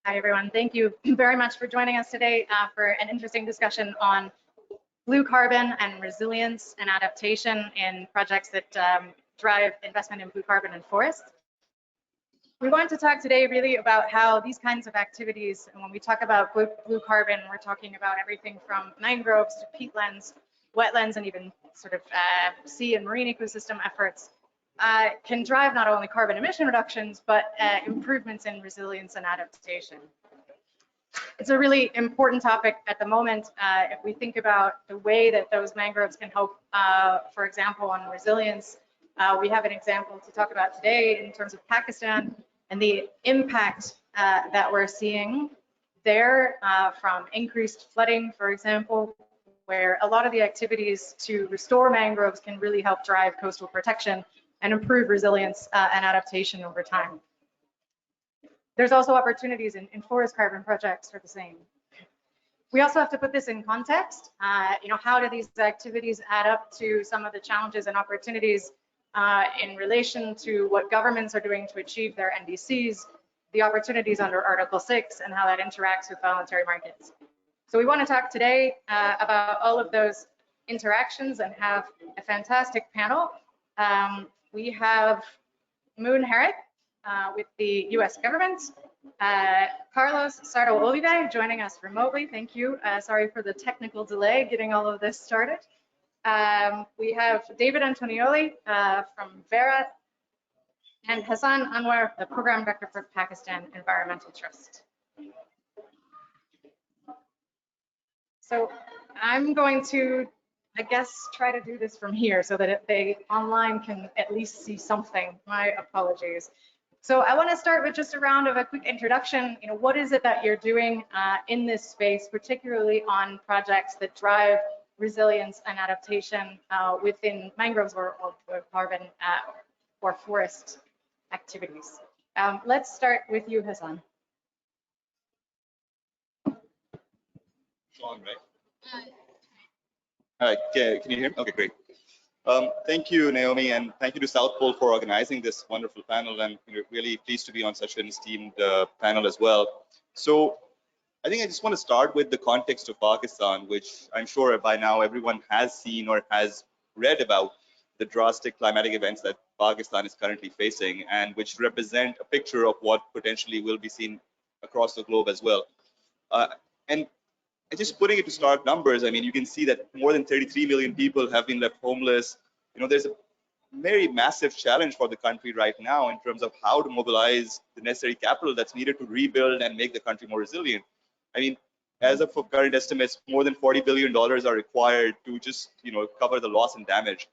Hi, everyone. Thank you very much for joining us today for an interesting discussion on blue carbon and resilience and adaptation in projects that drive investment in blue carbon and forests. We want to talk today really about how these kinds of activities, and when we talk about blue carbon, we're talking about everything from mangroves to peatlands, wetlands, and even sort of sea and marine ecosystem efforts, can drive not only carbon emission reductions, but improvements in resilience and adaptation. It's a really important topic at the moment. If we think about the way that those mangroves can help, for example, on resilience, we have an example to talk about today in terms of Pakistan and the impact that we're seeing there from increased flooding, for example, where a lot of the activities to restore mangroves can really help drive coastal protection and improve resilience and adaptation over time. There's also opportunities in forest carbon projects for the same. We also have to put this in context. How do these activities add up to some of the challenges and opportunities in relation to what governments are doing to achieve their NDCs, the opportunities under Article 6, and how that interacts with voluntary markets. So we want to talk today about all of those interactions and have a fantastic panel. We have Moon Herrick with the US government, Carlos Sordo Olivé joining us remotely. Thank you. Sorry for the technical delay getting all of this started. We have David Antonioli from Verra, and Hasan Anwer, the Program Director for Pakistan Environmental Trust. So I'm going to, I guess, try to do this from here so that they online can at least see something. My apologies. So I want to start with just a round of a quick introduction. What is it that you're doing in this space, particularly on projects that drive resilience and adaptation within mangroves or carbon or forest activities? Let's start with you, Hasan. On, right? All right, can you hear me? Okay, great. Thank you, Naomi, and thank you to South Pole for organizing this wonderful panel, and we're really pleased to be on such an esteemed panel as well. So I think I just want to start with the context of Pakistan, which I'm sure by now everyone has seen or has read about the drastic climatic events that Pakistan is currently facing, and which represent a picture of what potentially will be seen across the globe as well. And just putting it to stark numbers, I mean, you can see that more than 33 million people have been left homeless. There's a very massive challenge for the country right now in terms of how to mobilize the necessary capital that's needed to rebuild and make the country more resilient. I mean, as of current estimates, more than $40 billion are required to just, cover the loss and damage.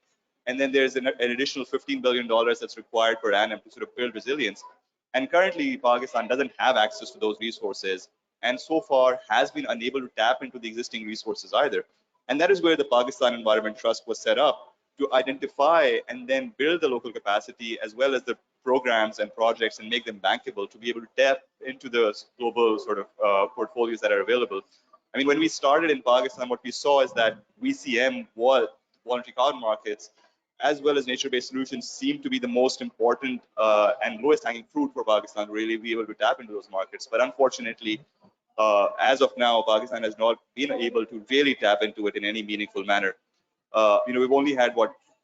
And then there's an additional $15 billion that's required per annum to sort of build resilience. And currently, Pakistan doesn't have access to those resources, and so far has been unable to tap into the existing resources either. And that is where the Pakistan Environment Trust was set up to identify and then build the local capacity as well as the programs and projects and make them bankable to be able to tap into the global sort of portfolios that are available. I mean, when we started in Pakistan, what we saw is that VCM, voluntary carbon markets, as well as nature-based solutions seem to be the most important and lowest hanging fruit for Pakistan to really be able to tap into those markets. But unfortunately, as of now, Pakistan has not been able to really tap into it in any meaningful manner. We've only had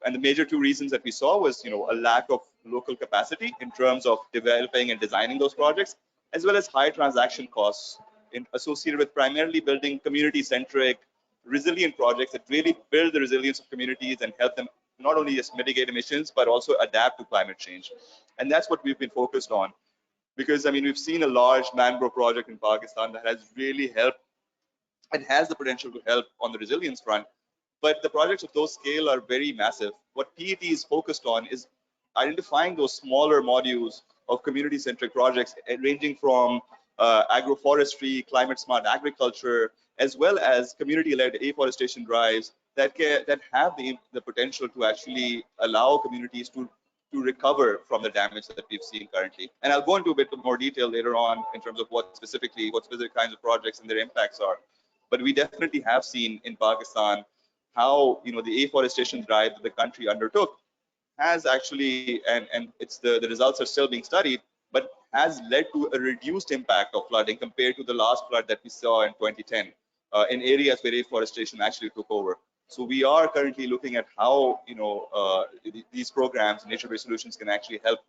and the major two reasons that we saw was, a lack of local capacity in terms of developing and designing those projects, as well as high transaction costs associated with primarily building community-centric, resilient projects that really build the resilience of communities and help them not only just mitigate emissions, but also adapt to climate change. And that's what we've been focused on. Because, I mean, we've seen a large mangrove project in Pakistan that has really helped and has the potential to help on the resilience front. But the projects of those scale are very massive. What PET is focused on is identifying those smaller modules of community-centric projects, ranging from agroforestry, climate-smart agriculture, as well as community-led afforestation drives that have the potential to actually allow communities to recover from the damage that we've seen currently. And I'll go into a bit more detail later on in terms of what specific kinds of projects and their impacts are. But we definitely have seen in Pakistan how the afforestation drive that the country undertook has actually, and it's the results are still being studied, but has led to a reduced impact of flooding compared to the last flood that we saw in 2010 in areas where afforestation actually took over. So we are currently looking at how these programs, nature-based solutions, can actually help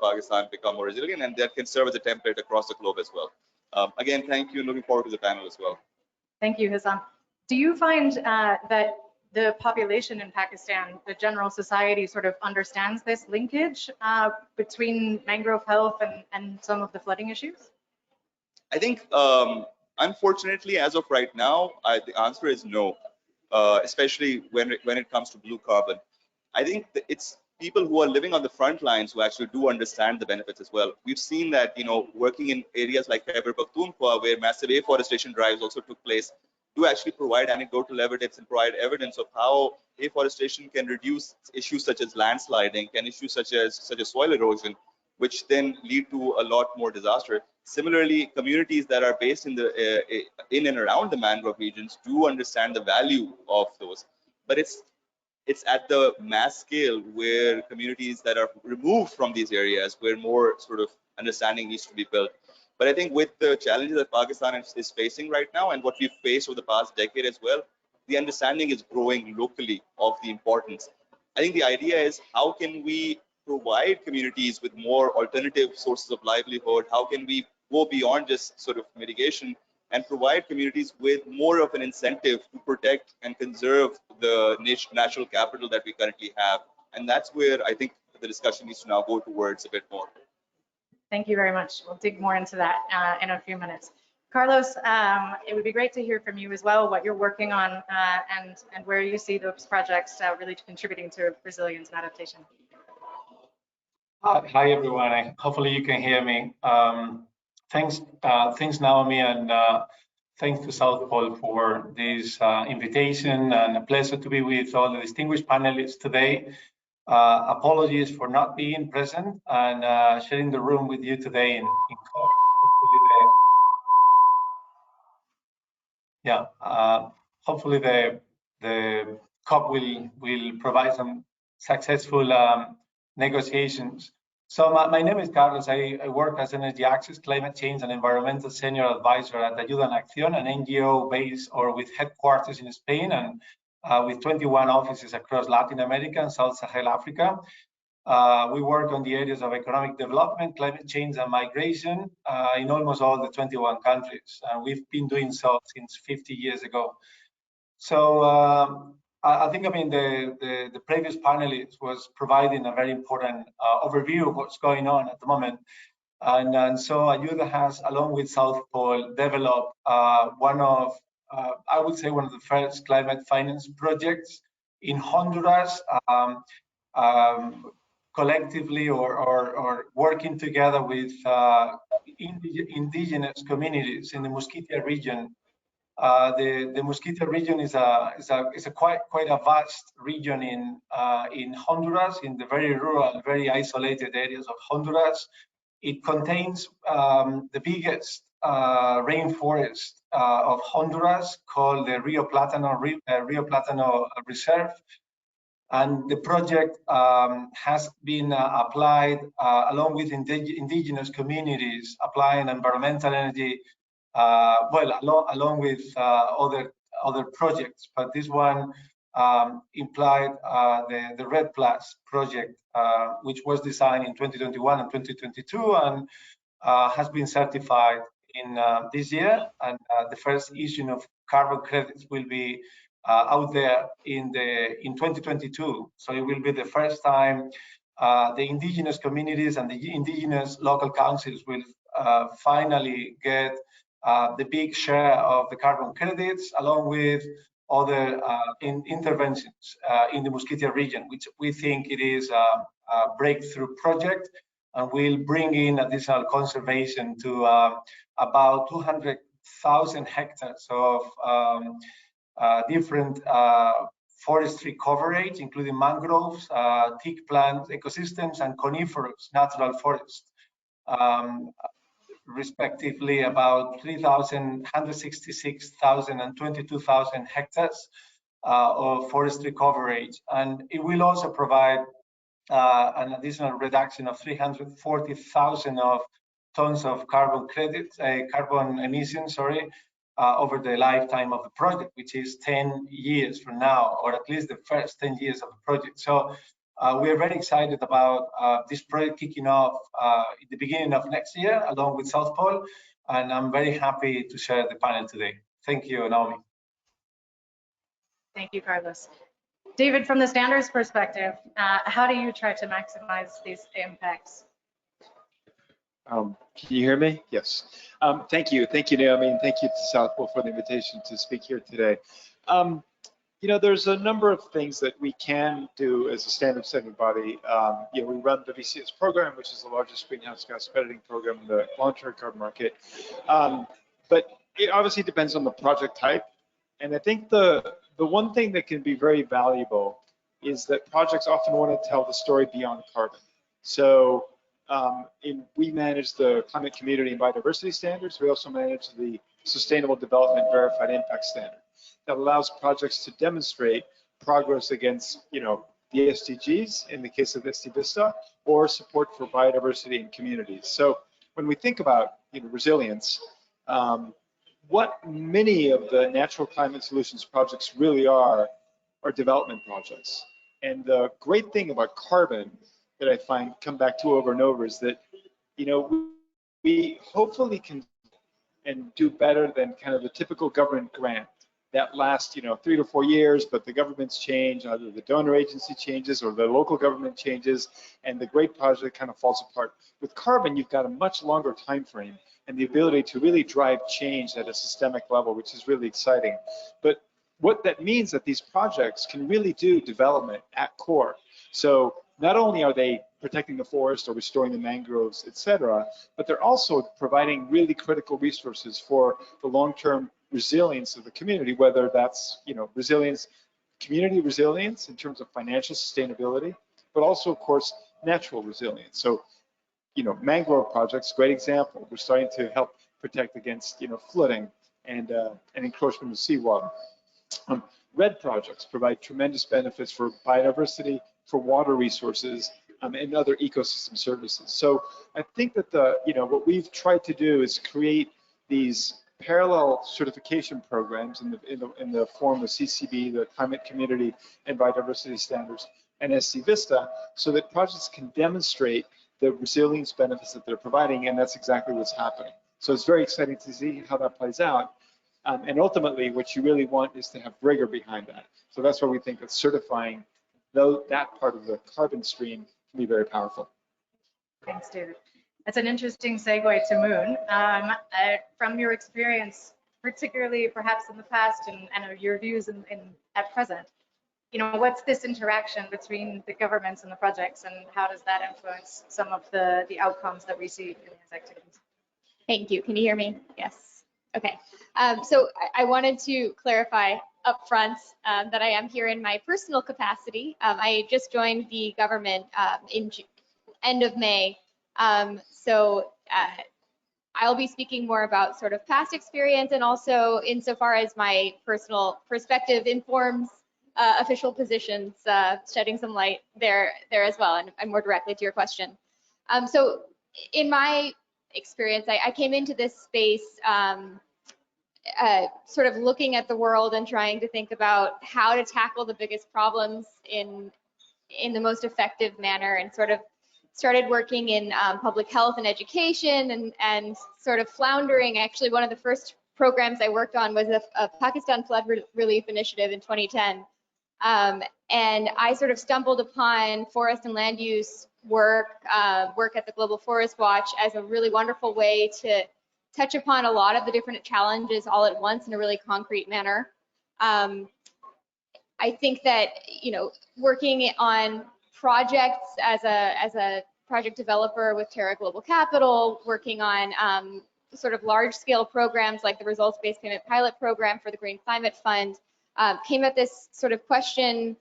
Pakistan become more resilient, and that can serve as a template across the globe as well. Again, thank you, and looking forward to the panel as well. Thank you, Hasan. Do you find that the population in Pakistan, the general society, sort of understands this linkage between mangrove health and some of the flooding issues? I think, unfortunately, as of right now, the answer is no, especially when it comes to blue carbon. I think that it's people who are living on the front lines who actually do understand the benefits as well. We've seen that, working in areas like Khyber Pakhtunkhwa, where massive afforestation drives also took place, do actually provide anecdotal evidence and provide evidence of how afforestation can reduce issues such as landsliding, can issues such as soil erosion, which then lead to a lot more disaster. Similarly, communities that are based in and around the mangrove regions do understand the value of those, but it's at the mass scale where communities that are removed from these areas where more sort of understanding needs to be built. But I think with the challenges that Pakistan is facing right now and what we've faced over the past decade as well, the understanding is growing locally of the importance. I think the idea is, how can we provide communities with more alternative sources of livelihood? How can we go beyond just sort of mitigation and provide communities with more of an incentive to protect and conserve the natural capital that we currently have? And that's where I think the discussion needs to now go towards a bit more. Thank you very much. We'll dig more into that in a few minutes. Carlos, it would be great to hear from you as well, what you're working on and where you see those projects really contributing to resilience and adaptation. Hi everyone, hopefully you can hear me. Thanks Naomi, and thanks to South Pole for this invitation, and a pleasure to be with all the distinguished panelists today. Apologies for not being present and sharing the room with you today in COP. Hopefully the COP will provide some successful negotiations. So my name is Carlos. I work as Energy Access, Climate Change and Environmental Senior Advisor at Ayuda and Acción, an NGO based or with headquarters in Spain and with 21 offices across Latin America and South Sahel Africa. We work on the areas of economic development, climate change and migration in almost all the 21 countries. We've been doing so since 50 years ago. So I think, the previous panelist was providing a very important overview of what's going on at the moment. And so Ayuda has, along with South Pole, developed I would say one of the first climate finance projects in Honduras, collectively or working together with indigenous communities in the Mosquitia region. The Mosquitia region is a quite a vast region in Honduras, in the very rural, very isolated areas of Honduras. It contains the biggest rainforest of Honduras, called the Rio Plátano Reserve. And the project has been applied along with indigenous communities, applying environmental energy, along with other projects. But this one implied the Red Plus project, which was designed in 2021 and 2022 and has been certified in this year. And the first issue of carbon credits will be out there in 2022. So it will be the first time the indigenous communities and the indigenous local councils will finally get the big share of the carbon credits, along with other interventions in the Mosquitia region, which we think it is a breakthrough project and will bring in additional conservation to about 200,000 hectares of different forestry coverage, including mangroves, teak plant ecosystems, and coniferous natural forests. Respectively, about 166,000 and 22,000 hectares of forestry coverage. And it will also provide an additional reduction of 340,000 of tons of carbon credits, carbon emissions, sorry, over the lifetime of the project, which is 10 years from now, or at least the first 10 years of the project. So we are very excited about this project kicking off at the beginning of next year, along with South Pole, and I'm very happy to share the panel today. Thank you, Naomi. Thank you, Carlos. David, from the standards perspective, how do you try to maximize these impacts? Can you hear me? Yes. Thank you, Naomi, and thank you to South Pole for the invitation to speak here today. You know, there's a number of things that we can do as a standard setting body. You know, we run the VCS program, which is the largest greenhouse gas crediting program in the voluntary carbon market. But it obviously depends on the project type. And I think the one thing that can be very valuable is that projects often want to tell the story beyond carbon. So we manage the climate community and biodiversity standards. We also manage the Sustainable Development Verified Impact Standard that allows projects to demonstrate progress against, you know, the SDGs in the case of SD Vista, or support for biodiversity and communities. So when we think about, you know, resilience, what many of the natural climate solutions projects really are development projects. And the great thing about carbon that I find come back to over and over is that, you know, we hopefully can and do better than kind of the typical government grant that lasts, you know, 3 to 4 years, but the governments change, either the donor agency changes or the local government changes, and the great project kind of falls apart. With carbon, you've got a much longer time frame and the ability to really drive change at a systemic level, which is really exciting. But what that means that these projects can really do development at core. So not only are they protecting the forest or restoring the mangroves, et cetera, but they're also providing really critical resources for the long-term resilience of the community, whether that's, you know, resilience, community resilience in terms of financial sustainability, but also, of course, natural resilience. So, you know, mangrove projects, great example. We're starting to help protect against, you know, flooding and encroachment of seawater. RED projects provide tremendous benefits for biodiversity, for water resources, and other ecosystem services. So I think that you know, what we've tried to do is create these parallel certification programs in the form of CCB, the Climate Community and Biodiversity Standards, and SC Vista, so that projects can demonstrate the resilience benefits that they're providing, and that's exactly what's happening. So it's very exciting to see how that plays out. And ultimately, what you really want is to have rigor behind that. So that's why we think that certifying that part of the carbon stream can be very powerful. Thanks, David. That's an interesting segue to Moon. From your experience, particularly perhaps in the past and your views at present, you know, what's this interaction between the governments and the projects, and how does that influence some of the outcomes that we see in these activities? Thank you. Can you hear me? Yes. Okay. So I wanted to clarify up front that I am here in my personal capacity. I just joined the government in end of May. So I'll be speaking more about sort of past experience, and also insofar as my personal perspective informs official positions, shedding some light there as well, and more directly to your question. So in my experience, I came into this space sort of looking at the world and trying to think about how to tackle the biggest problems in the most effective manner, and sort of started working in public health and education, and sort of floundering. Actually, one of the first programs I worked on was a Pakistan flood relief initiative in 2010. And I sort of stumbled upon forest and land use work at the Global Forest Watch as a really wonderful way to touch upon a lot of the different challenges all at once in a really concrete manner. I think that, you know, working on projects as a project developer with Terra Global Capital, working on sort of large-scale programs like the Results-Based Payment Pilot Program for the Green Climate Fund, came at this sort of question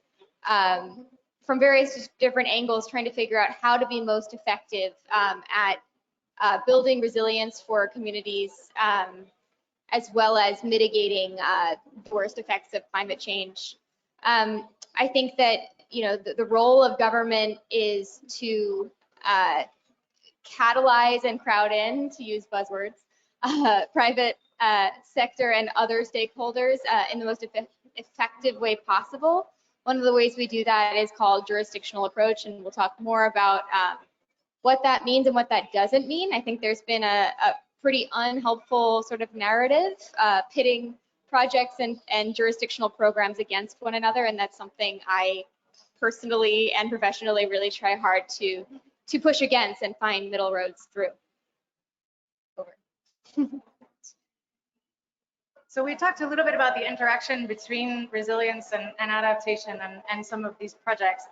from various different angles, trying to figure out how to be most effective at building resilience for communities, as well as mitigating the worst effects of climate change. I think that, you know, the role of government is to catalyze and crowd in, to use buzzwords, private sector and other stakeholders in the most effective way possible. One of the ways we do that is called jurisdictional approach, and we'll talk more about what that means and what that doesn't mean. I think there's been a pretty unhelpful sort of narrative pitting projects and jurisdictional programs against one another, and that's something I personally and professionally really try hard to push against and find middle roads through. Over. So we talked a little bit about the interaction between resilience and adaptation and some of these projects.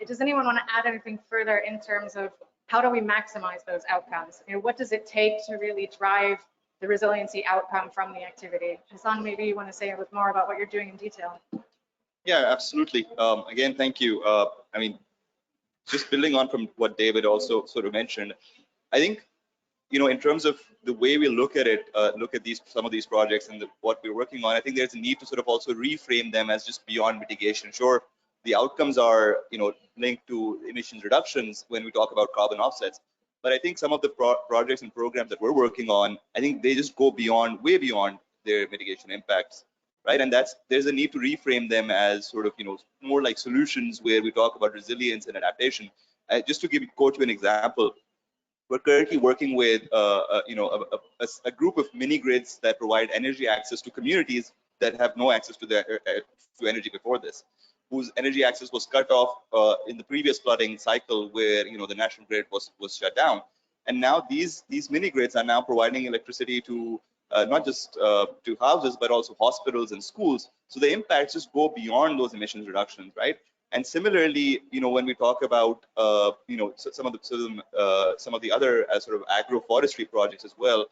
Does anyone want to add anything further in terms of how do we maximize those outcomes? You know, what does it take to really drive the resiliency outcome from the activity? Hasan, maybe you want to say a bit more about what you're doing in detail. Yeah, absolutely. Again, thank you. I mean, just building on from what David also sort of mentioned, I think, you know, in terms of the way we look at it, look at some of these projects and what we're working on, I think there's a need to sort of also reframe them as just beyond mitigation. Sure, the outcomes are, you know, linked to emissions reductions when we talk about carbon offsets, but I think some of the projects and programs that we're working on, I think they just go beyond, way beyond their mitigation impacts, right? And there's a need to reframe them as sort of, you know, more like solutions where we talk about resilience and adaptation. Just to quote you an example, we're currently working with you know, a group of mini grids that provide energy access to communities that have no access to to energy before this, whose energy access was cut off in the previous flooding cycle where, you know, the national grid was shut down. And now these mini grids are now providing electricity to not just to houses, but also hospitals and schools. So the impacts just go beyond those emissions reductions, right? And similarly, you know, when we talk about, you know, some of the other sort of agroforestry projects as well,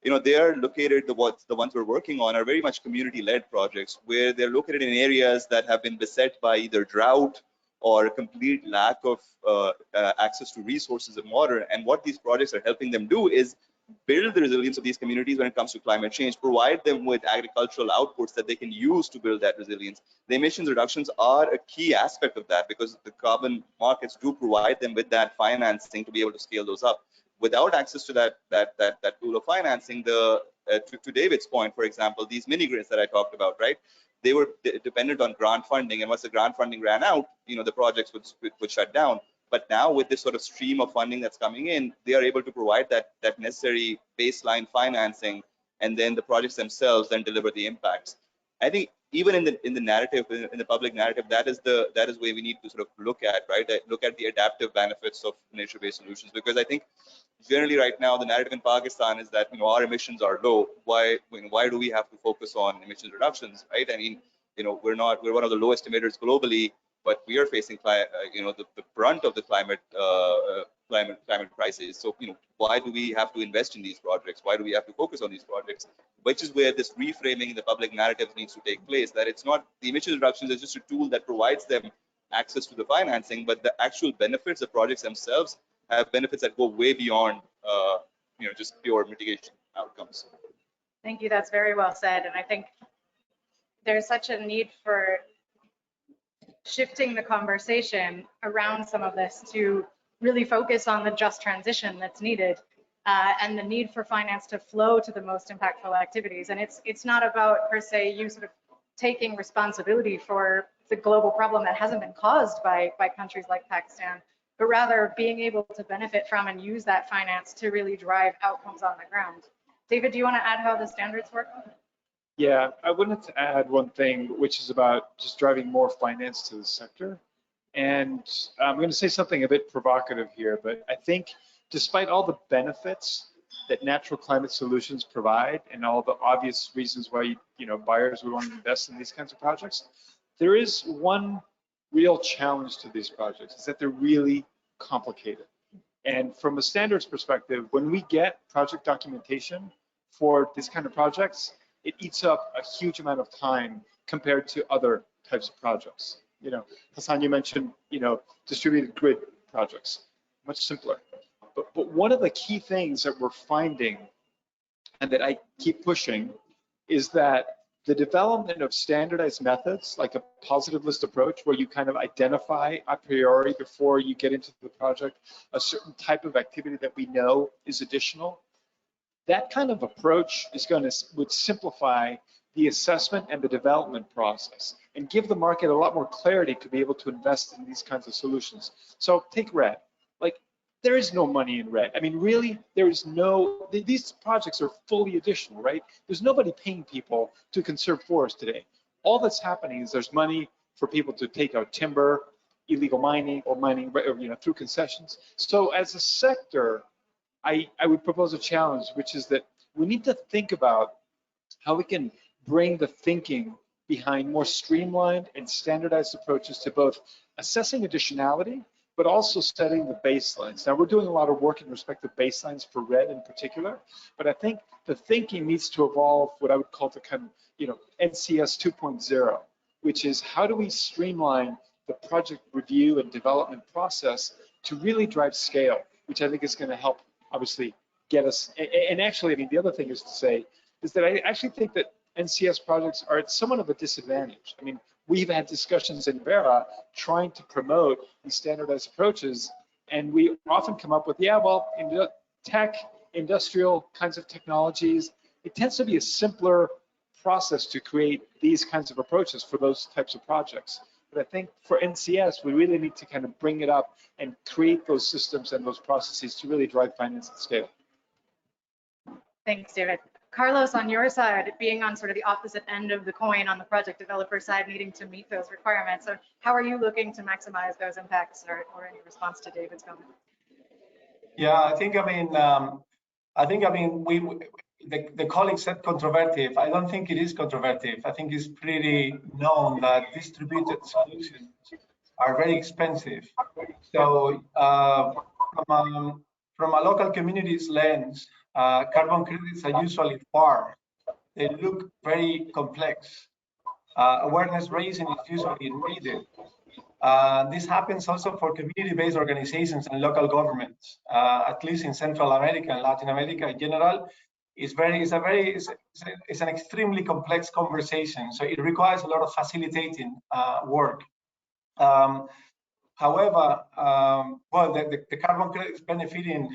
you know, they are located, the ones we're working on are very much community-led projects where they're located in areas that have been beset by either drought or a complete lack of access to resources and water. And what these projects are helping them do is build the resilience of these communities when it comes to climate change, provide them with agricultural outputs that they can use to build that resilience. The emissions reductions are a key aspect of that because the carbon markets do provide them with that financing to be able to scale those up. Without access to that pool of financing, to David's point, for example, these mini grids that I talked about, right? They were dependent on grant funding, and once the grant funding ran out, you know, the projects would shut down. But now with this sort of stream of funding that's coming in, they are able to provide that necessary baseline financing, and then the projects themselves then deliver the impacts. I think even in the narrative, in the public narrative, that is where we need to sort of look at, right? Look at the adaptive benefits of nature-based solutions, because I think generally right now the narrative in Pakistan is that, you know, our emissions are low. Why do we have to focus on emissions reductions, right? I mean, you know, we're one of the lowest emitters globally, but we are facing, you know, the brunt of the climate crisis. So, you know, why do we have to invest in these projects? Why do we have to focus on these projects? Which is where this reframing in the public narrative needs to take place. That it's not the emissions reductions is just a tool that provides them access to the financing, but the actual benefits of projects themselves have benefits that go way beyond, you know, just pure mitigation outcomes. Thank you. That's very well said. And I think there's such a need for shifting the conversation around some of this to really focus on the just transition that's needed and the need for finance to flow to the most impactful activities. And it's not about per se you sort of taking responsibility for the global problem that hasn't been caused by countries like Pakistan, but rather being able to benefit from and use that finance to really drive outcomes on the ground. David, do you want to add how the standards work? Yeah, I wanted to add one thing, which is about just driving more finance to the sector. And I'm going to say something a bit provocative here, but I think despite all the benefits that natural climate solutions provide and all the obvious reasons why, you know, buyers would want to invest in these kinds of projects, there is one real challenge to these projects, is that they're really complicated. And from a standards perspective, when we get project documentation for this kind of projects, it eats up a huge amount of time compared to other types of projects. You know, Hasan, you mentioned, you know, distributed grid projects, much simpler. But one of the key things that we're finding and that I keep pushing is that the development of standardized methods, like a positive list approach, where you kind of identify a priori before you get into the project a certain type of activity that we know is additional, that kind of approach is would simplify the assessment and the development process and give the market a lot more clarity to be able to invest in these kinds of solutions. So take RED. Like, there is no money in RED. I mean, really, there is no, these projects are fully additional, right? There's nobody paying people to conserve forests today. All that's happening is there's money for people to take out timber, illegal mining, or mining, through concessions. So as a sector, I would propose a challenge, which is that we need to think about how we can bring the thinking behind more streamlined and standardized approaches to both assessing additionality, but also setting the baselines. Now, we're doing a lot of work in respect to baselines for RED in particular, but I think the thinking needs to evolve what I would call the kind of, NCS 2.0, which is how do we streamline the project review and development process to really drive scale, which I think is going to help, obviously, get us. And actually, I mean, the other thing is to say is that I actually think that NCS projects are at somewhat of a disadvantage. I mean, we've had discussions in Verra trying to promote these standardized approaches, and we often come up with, in tech, industrial kinds of technologies, it tends to be a simpler process to create these kinds of approaches for those types of projects. But I think for NCS, we really need to kind of bring it up and create those systems and those processes to really drive finance at scale. Thanks, David. Carlos, on your side, being on sort of the opposite end of the coin on the project developer side, needing to meet those requirements. So how are you looking to maximize those impacts, or any response to David's comment? Yeah, I think, the colleague said controversive. I don't think it is controversive. I think it's pretty known that distributed solutions are very expensive. So from a local community's lens, carbon credits are usually far. They look very complex. Awareness raising is usually needed. This happens also for community-based organizations and local governments, at least in Central America and Latin America in general. It's an extremely complex conversation, so it requires a lot of facilitating work. However, the carbon credit is benefiting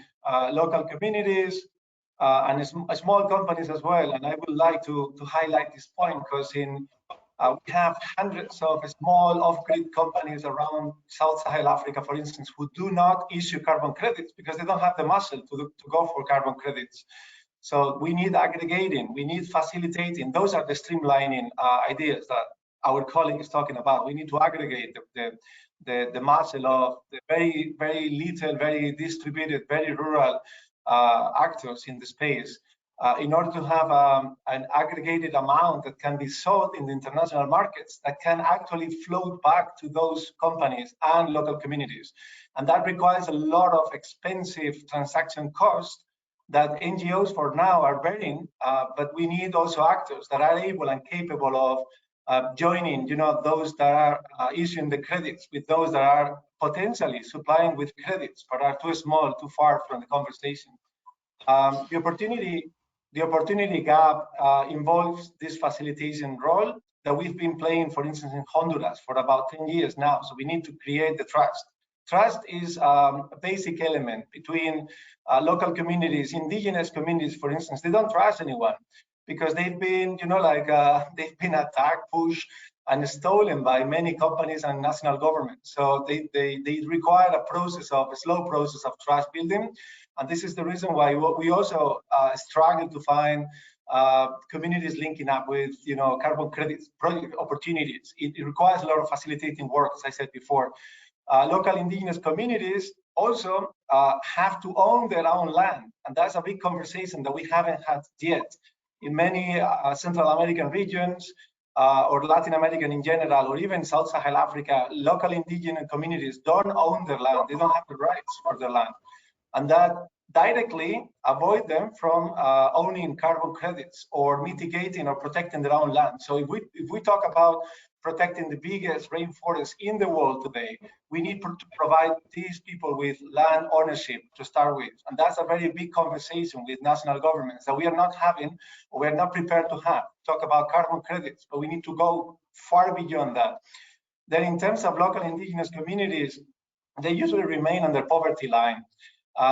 local communities and small companies as well. And I would like to highlight this point because we have hundreds of small off-grid companies around Sub-Saharan Africa, for instance, who do not issue carbon credits because they don't have the muscle to go for carbon credits. So we need aggregating, we need facilitating. Those are the streamlining ideas that our colleague is talking about. We need to aggregate the muscle of the very, very little, very distributed, very rural actors in the space in order to have an aggregated amount that can be sold in the international markets that can actually float back to those companies and local communities. And that requires a lot of expensive transaction costs that NGOs for now are bearing, but we need also actors that are able and capable of joining, those that are issuing the credits with those that are potentially supplying with credits, but are too small, too far from the conversation. The opportunity gap involves this facilitation role that we've been playing, for instance, in Honduras for about 10 years now. So we need to create the trust. Trust is a basic element between local communities, indigenous communities, for instance. They don't trust anyone because they've been, they've been attacked, pushed, and stolen by many companies and national governments. So they require a slow process of trust building. And this is the reason why we also struggle to find communities linking up with, carbon credits project opportunities. It requires a lot of facilitating work, as I said before. Local indigenous communities also have to own their own land. And that's a big conversation that we haven't had yet. In many Central American regions, or Latin American in general, or even Sub-Saharan Africa, local indigenous communities don't own their land. They don't have the rights for their land. And that directly avoid them from owning carbon credits or mitigating or protecting their own land. So if we talk about protecting the biggest rainforest in the world today, we need to provide these people with land ownership to start with. And that's a very big conversation with national governments that we are not having, or we are not prepared to have. Talk about carbon credits, but we need to go far beyond that. Then in terms of local indigenous communities, they usually remain on the poverty line,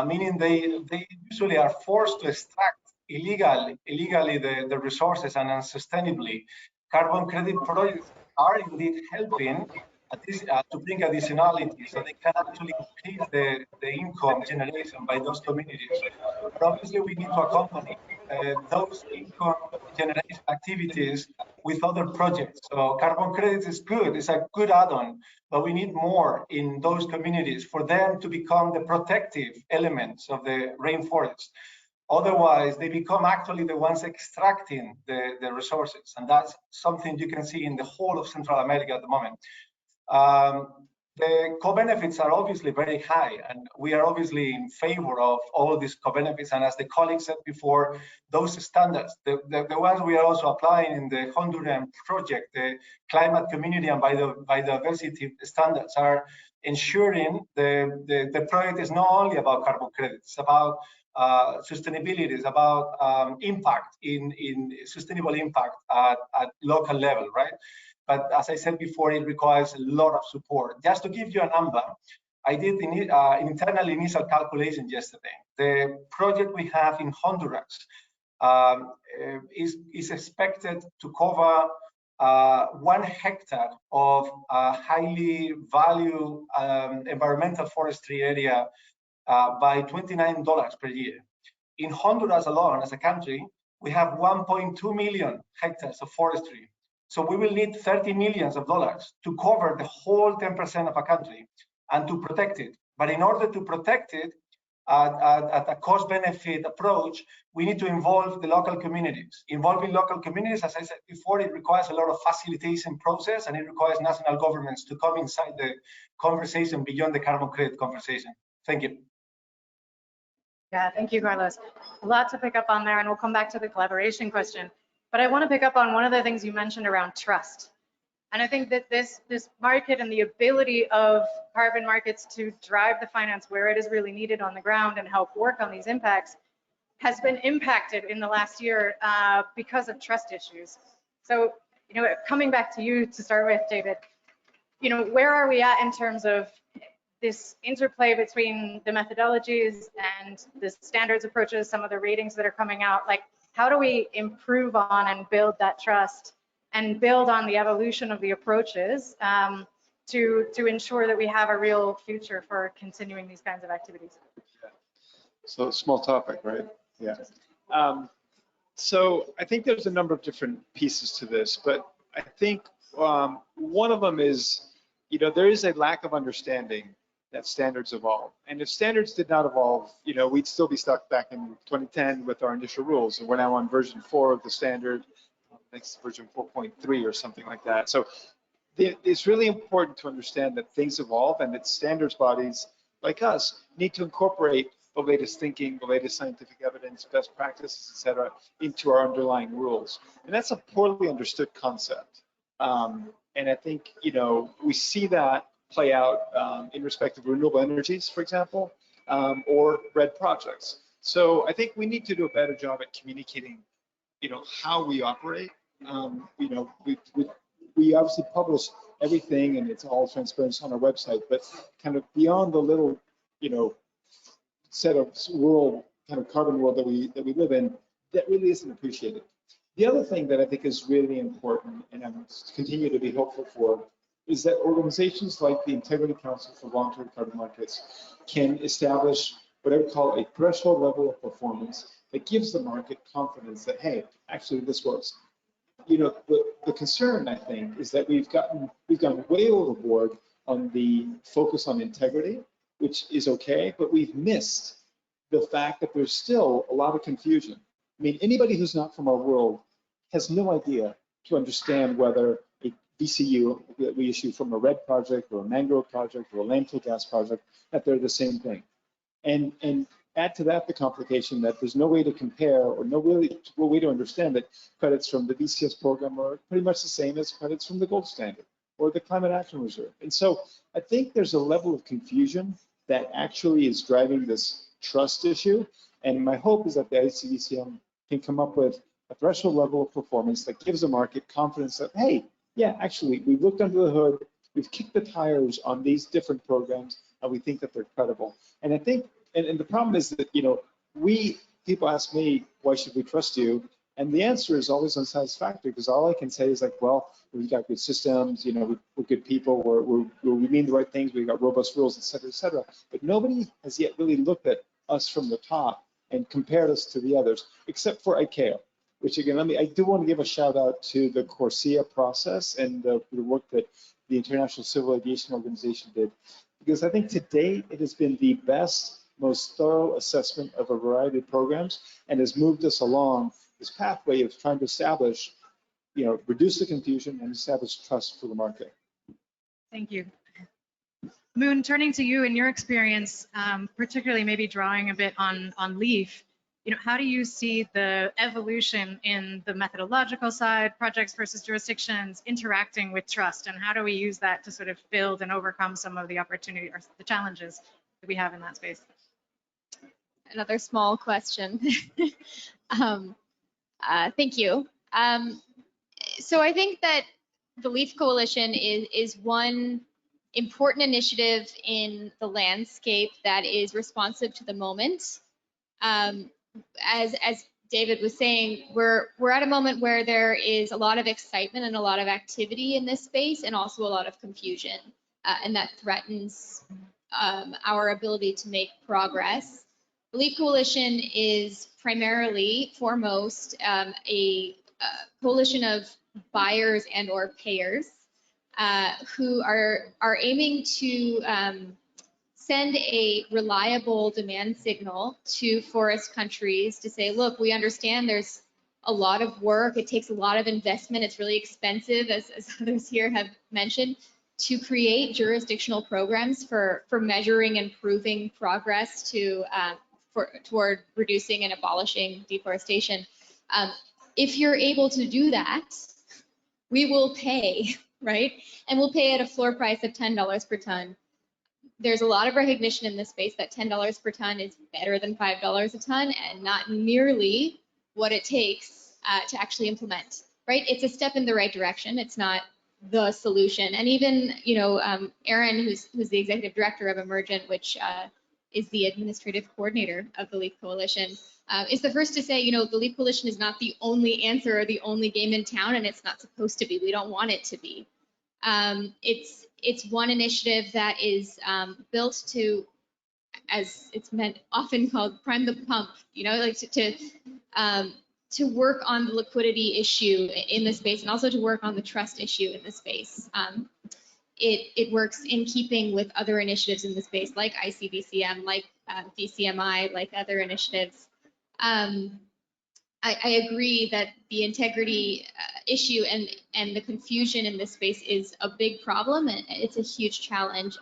meaning they usually are forced to extract illegally the resources and unsustainably. Carbon credit projects are indeed helping to bring additionality, so they can actually increase the income generation by those communities. But obviously, we need to accompany those income generation activities with other projects. So carbon credits is good, it's a good add-on, but we need more in those communities for them to become the protective elements of the rainforest. Otherwise, they become actually the ones extracting the resources. And that's something you can see in the whole of Central America at the moment. The co-benefits are obviously very high, and we are obviously in favor of all these co-benefits. And as the colleague said before, those standards, the ones we are also applying in the Honduran project, the climate, community, and biodiversity standards, are ensuring the project is not only about carbon credits, it's about sustainability, is about impact in sustainable impact at local level, right? But as I said before, it requires a lot of support. Just to give you a number, I did an internal initial calculation yesterday. The project we have in Honduras is expected to cover 1 hectare of highly valued environmental forestry area by $29 per year. In Honduras alone, as a country, we have 1.2 million hectares of forestry. So we will need $30 million to cover the whole 10% of a country and to protect it. But in order to protect it at a cost-benefit approach, we need to involve the local communities. Involving local communities, as I said before, it requires a lot of facilitation process, and it requires national governments to come inside the conversation beyond the carbon credit conversation. Thank you. Yeah, thank you, Carlos. A lot to pick up on there, and we'll come back to the collaboration question. But I want to pick up on one of the things you mentioned around trust. And I think that this market and the ability of carbon markets to drive the finance where it is really needed on the ground and help work on these impacts has been impacted in the last year because of trust issues. So, coming back to you to start with, David, where are we at in terms of this interplay between the methodologies and the standards approaches, some of the ratings that are coming out? Like, how do we improve on and build that trust and build on the evolution of the approaches to ensure that we have a real future for continuing these kinds of activities? So small topic, right? Yeah. So I think there's a number of different pieces to this, but I think one of them is, there is a lack of understanding that standards evolve. And if standards did not evolve, we'd still be stuck back in 2010 with our initial rules. And we're now on version 4 of the standard, next version 4.3 or something like that. So it's really important to understand that things evolve, and that standards bodies like us need to incorporate the latest thinking, the latest scientific evidence, best practices, et cetera, into our underlying rules. And that's a poorly understood concept. And I think, we see that play out in respect of renewable energies, for example, or red projects. So I think we need to do a better job at communicating, how we operate. We obviously publish everything, and it's all transparent on our website, but kind of beyond the little, set of carbon world that we live in, that really isn't appreciated. The other thing that I think is really important, and I'm continue to be hopeful for, is that organizations like the Integrity Council for Long-Term Carbon Markets can establish what I would call a threshold level of performance that gives the market confidence that, hey, actually this works. The concern, I think, is that we've gone way overboard on the focus on integrity, which is okay, but we've missed the fact that there's still a lot of confusion. I mean, anybody who's not from our world has no idea to understand whether a VCU that we issue from a red project or a mangrove project or a landfill gas project, that they're the same thing. And Add to that the complication that there's no way to compare or no way to understand that credits from the BCS program are pretty much the same as credits from the gold standard or the climate action reserve. And so I think there's a level of confusion that actually is driving this trust issue. And my hope is that the ICBCM can come up with a threshold level of performance that gives the market confidence that, hey, yeah, actually, we've looked under the hood, we've kicked the tires on these different programs, and we think that they're credible. And I think, and the problem is that, you know, people ask me, why should we trust you? And the answer is always unsatisfactory, because all I can say is like, well, we've got good systems, you know, we're good people, we mean the right things, we've got robust rules, et cetera, et cetera. But nobody has yet really looked at us from the top and compared us to the others, except for ICAO, which again, I do want to give a shout out to the CORSIA process and the work that the International Civil Aviation Organization did, because I think to date it has been the best, most thorough assessment of a variety of programs and has moved us along this pathway of trying to establish, you know, reduce the confusion and establish trust for the market. Thank you. Moon, turning to you in your experience, particularly maybe drawing a bit on LEAF, you know, how do you see the evolution in the methodological side, projects versus jurisdictions, interacting with trust, and how do we use that to sort of build and overcome some of the opportunity or the challenges that we have in that space? Another small question. Thank you. So I think that the LEAF Coalition is one important initiative in the landscape that is responsive to the moment. As David was saying, we're at a moment where there is a lot of excitement and a lot of activity in this space, and also a lot of confusion, and that threatens our ability to make progress. The LEAF Coalition is primarily, foremost, a coalition of buyers and/or payers who are aiming to send a reliable demand signal to forest countries to say, look, we understand there's a lot of work, it takes a lot of investment, it's really expensive, as others here have mentioned, to create jurisdictional programs for measuring and proving progress toward reducing and abolishing deforestation. If you're able to do that, we will pay, right? And we'll pay at a floor price of $10 per ton. There's a lot of recognition in this space that $10 per ton is better than $5 a ton, and not nearly what it takes to actually implement, right? It's a step in the right direction. It's not the solution. And even, you know, Erin, who's the executive director of Emergent, which is the administrative coordinator of the LEAF Coalition, is the first to say, you know, the LEAF Coalition is not the only answer or the only game in town, and it's not supposed to be. We don't want it to be. It's one initiative that is built to, as it's often called, prime the pump. You know, like to work on the liquidity issue in the space, and also to work on the trust issue in the space. It works in keeping with other initiatives in the space, like ICBCM, like DCMI, like other initiatives. I agree that the integrity issue and the confusion in this space is a big problem, and it's a huge challenge.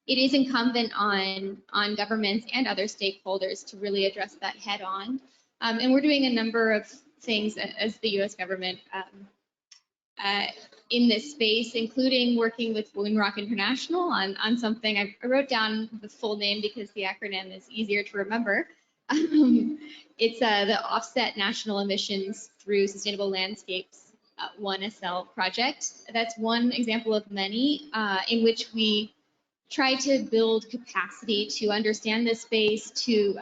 It is incumbent on governments and other stakeholders to really address that head on. And we're doing a number of things as the US government in this space, including working with Woonrock International on something. I wrote down the full name because the acronym is easier to remember. It's the Offset National Emissions Through Sustainable Landscapes 1SL project. That's one example of many in which we try to build capacity to understand this space, to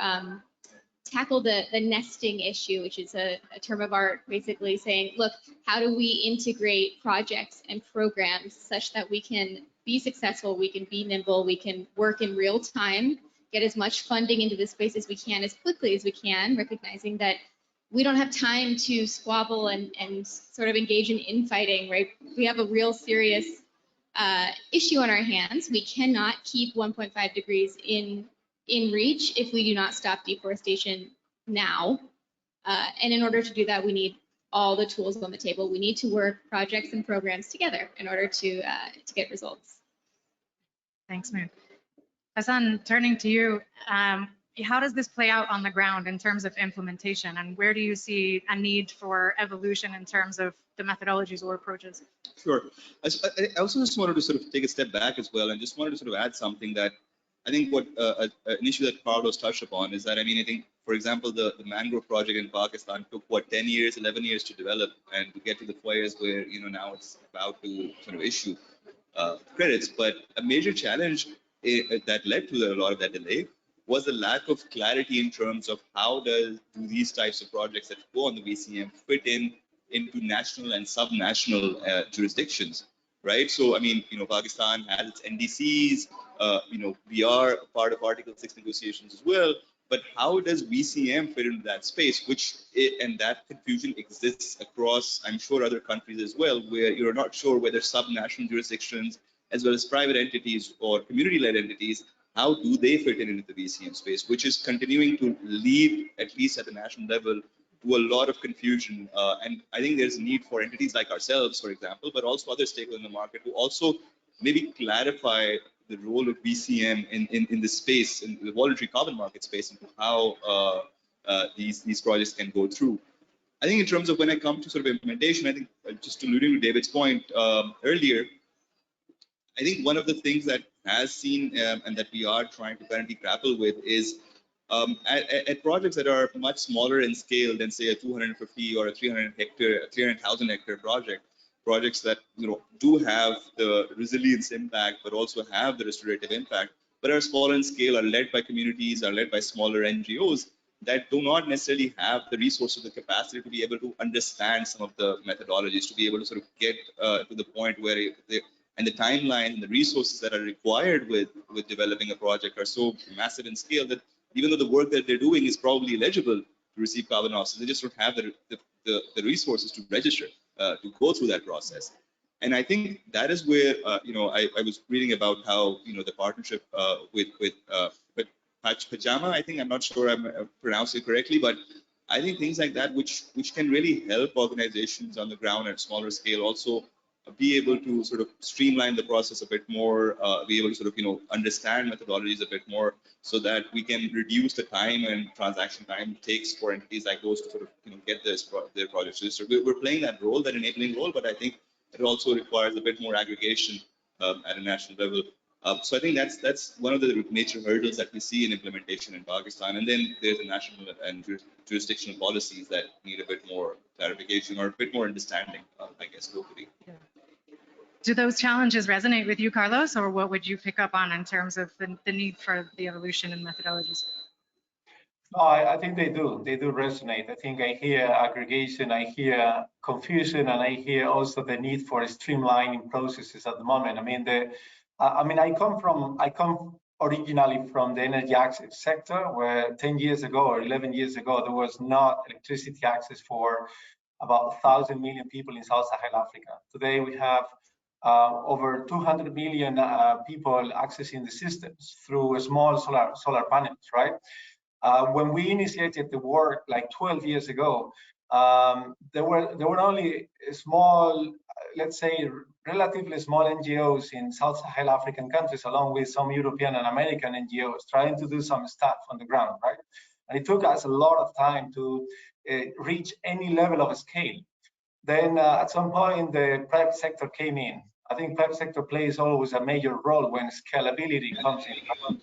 tackle the nesting issue, which is a term of art, basically saying, look, how do we integrate projects and programs such that we can be successful, we can be nimble, we can work in real time, get as much funding into this space as we can, as quickly as we can, recognizing that we don't have time to squabble and sort of engage in infighting, right? We have a real serious issue on our hands. We cannot keep 1.5 degrees in reach if we do not stop deforestation now. And in order to do that, we need all the tools on the table. We need to work projects and programs together in order to get results. Thanks, Moon. Hasan, turning to you, how does this play out on the ground in terms of implementation, and where do you see a need for evolution in terms of the methodologies or approaches? Sure. I also just wanted to sort of take a step back as well, and just wanted to sort of add something that I think what an issue that Carlos touched upon is that, I mean, I think, for example, the mangrove project in Pakistan took, what, 10 years, 11 years to develop and to get to the phase where, you know, now it's about to sort of issue credits. But a major challenge that led to a lot of that delay was the lack of clarity in terms of how do these types of projects that go on the VCM fit into national and subnational jurisdictions, right? So, I mean, you know, Pakistan has its NDCs, you know, we are part of Article 6 negotiations as well, but how does VCM fit into that space, and that confusion exists across, I'm sure, other countries as well, where you're not sure whether subnational jurisdictions, as well as private entities or community-led entities, how do they fit into the VCM space, which is continuing to lead, at least at the national level, to a lot of confusion. And I think there's a need for entities like ourselves, for example, but also other stakeholders in the market to also maybe clarify the role of VCM in the space, in the voluntary carbon market space, and how these projects can go through. I think in terms of when I come to sort of implementation, I think just alluding to David's point earlier, I think one of the things that has seen and that we are trying to currently grapple with is at projects that are much smaller in scale than, say, a 250 or a 300,000 hectare projects that, you know, do have the resilience impact, but also have the restorative impact, but are smaller in scale, are led by communities, are led by smaller NGOs that do not necessarily have the resources, the capacity to be able to understand some of the methodologies, to be able to sort of get to the point where and the timeline and the resources that are required with developing a project are so massive in scale that even though the work that they're doing is probably eligible to receive carbon offsets, they just don't have the resources to register, to go through that process. And I think that is where, you know, I was reading about how, you know, the partnership with Pajama, I think, I'm not sure I'm pronouncing it correctly, but I think things like that, which can really help organizations on the ground at smaller scale also be able to sort of streamline the process a bit more, be able to sort of, you know, understand methodologies a bit more, so that we can reduce the time and transaction time it takes for entities like those to sort of, you know, get their projects registered. We're playing that role, that enabling role, but I think it also requires a bit more aggregation at a national level. So I think that's one of the major hurdles that we see in implementation in Pakistan. And then there's the national and jurisdictional policies that need a bit more clarification or a bit more understanding, I guess, locally. Yeah. Do those challenges resonate with you, Carlos, or what would you pick up on in terms of the need for the evolution in methodologies? No, I think they do resonate. I think I hear aggregation, I hear confusion, and I hear also the need for streamlining processes at the moment. I mean, I come originally from the energy access sector, where 10 years ago or 11 years ago, there was not electricity access for about 1,000 million people in Sub-Saharan Africa. Today, we have over 200 million people accessing the systems through small solar panels, right? When we initiated the work like 12 years ago, there were only small, let's say, relatively small NGOs in Sub-Saharan African countries, along with some European and American NGOs, trying to do some stuff on the ground, right? And it took us a lot of time to reach any level of scale. Then at some point, the private sector came in. I think private sector plays always a major role when scalability comes in.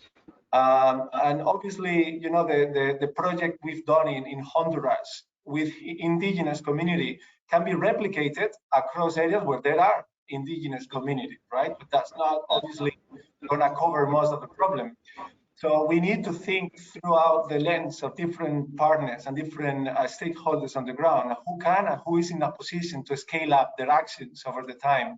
And obviously, you know, the project we've done in Honduras with indigenous community can be replicated across areas where there are indigenous community, right? But that's not obviously gonna cover most of the problem. So we need to think throughout the lens of different partners and different stakeholders on the ground, who can and who is in a position to scale up their actions over the time.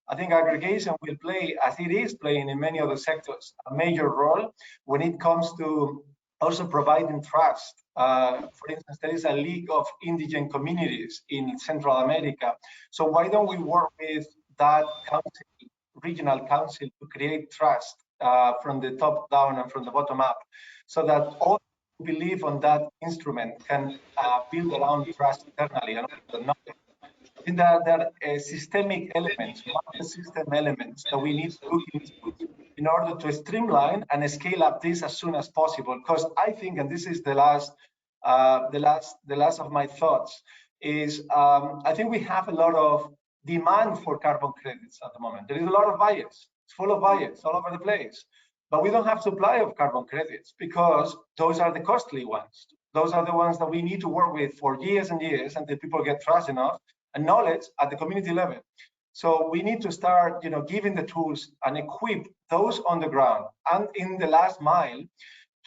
I think aggregation will play, as it is playing in many other sectors, a major role when it comes to also providing trust. For instance, there is a League of Indigenous Communities in Central America. So why don't we work with that council, regional council, to create trust from the top down and from the bottom up, so that all who believe on that instrument can build around trust internally and also not. And there are systemic elements, system elements that we need to look into in order to streamline and scale up this as soon as possible. Because I think, and this is the last of my thoughts, is I think we have a lot of demand for carbon credits at the moment. There is a lot of buyers. It's full of buyers all over the place. But we don't have supply of carbon credits because those are the costly ones. Those are the ones that we need to work with for years and years until people get trust enough and knowledge at the community level. So we need to start, giving the tools and equip those on the ground and in the last mile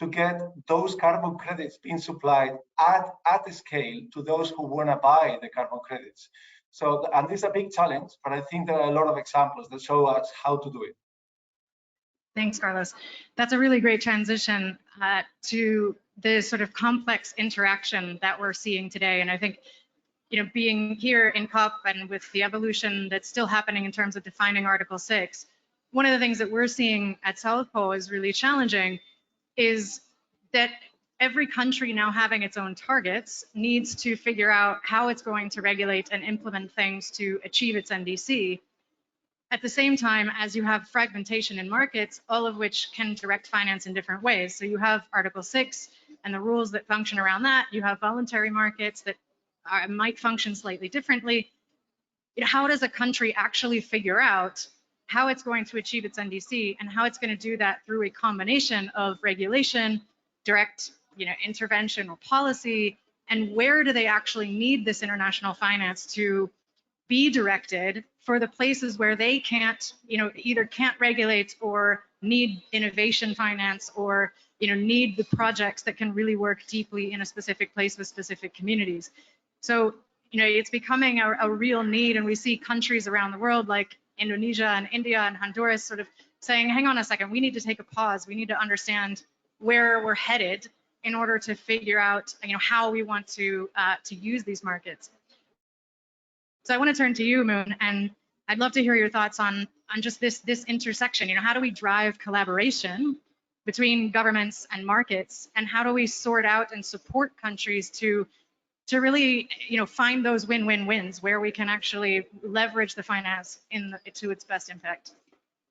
to get those carbon credits being supplied at scale to those who want to buy the carbon credits. So, and this is a big challenge, but I think there are a lot of examples that show us how to do it. Thanks, Carlos. That's a really great transition to the sort of complex interaction that we're seeing today. And I think, being here in COP and with the evolution that's still happening in terms of defining Article 6, one of the things that we're seeing at South Pole is really challenging is that every country now having its own targets needs to figure out how it's going to regulate and implement things to achieve its NDC. At the same time as you have fragmentation in markets, all of which can direct finance in different ways. So you have Article 6 and the rules that function around that. You have voluntary markets that might function slightly differently. How does a country actually figure out how it's going to achieve its NDC and how it's going to do that through a combination of regulation, direct intervention or policy, and where do they actually need this international finance to be directed for the places where they can't, either can't regulate or need innovation finance or, need the projects that can really work deeply in a specific place with specific communities. So, it's becoming a real need, and we see countries around the world like Indonesia and India and Honduras sort of saying, hang on a second, we need to take a pause. We need to understand where we're headed in order to figure out, how we want to use these markets. So I want to turn to you, Moon, and I'd love to hear your thoughts on just this intersection. How do we drive collaboration between governments and markets, and how do we sort out and support countries to really, find those win-win-wins where we can actually leverage the finance to its best impact?